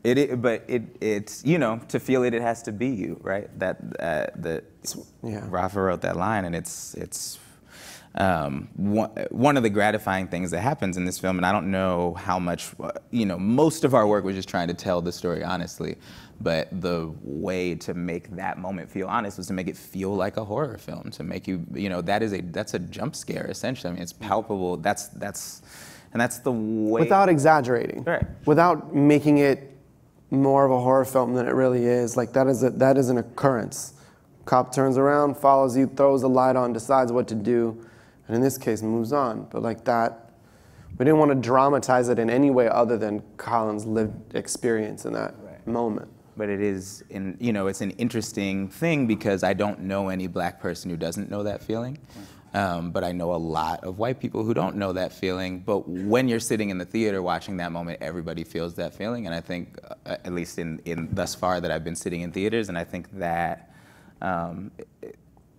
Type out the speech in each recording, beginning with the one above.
It's you know, to feel it, it has to be you, right? Rafa wrote that line, and it's one of the gratifying things that happens in this film, and I don't know how much, you know, most of our work was just trying to tell the story honestly, but the way to make that moment feel honest was to make it feel like a horror film, to make you, you know, that's a jump scare essentially. I mean, it's palpable. That's the way. Without exaggerating. Right. Without making it more of a horror film than it really is. Like that is an occurrence. Cop turns around, follows you, throws the light on, decides what to do, and in this case moves on. But like that, we didn't want to dramatize it in any way other than Colin's lived experience in that moment. But it is, you know, it's an interesting thing because I don't know any black person who doesn't know that feeling. But I know a lot of white people who don't know that feeling. But when you're sitting in the theater watching that moment, everybody feels that feeling. And I think, at least in thus far that I've been sitting in theaters, and I think that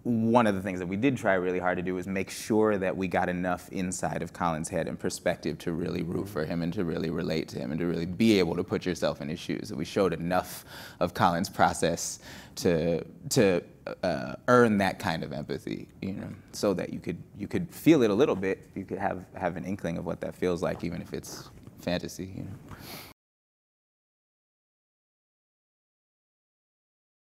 one of the things that we did try really hard to do was make sure that we got enough inside of Colin's head and perspective to really root for him and to really relate to him and to really be able to put yourself in his shoes. That we showed enough of Colin's process to earn that kind of empathy, you know, so that you could feel it a little bit. You could have an inkling of what that feels like, even if it's fantasy, you know.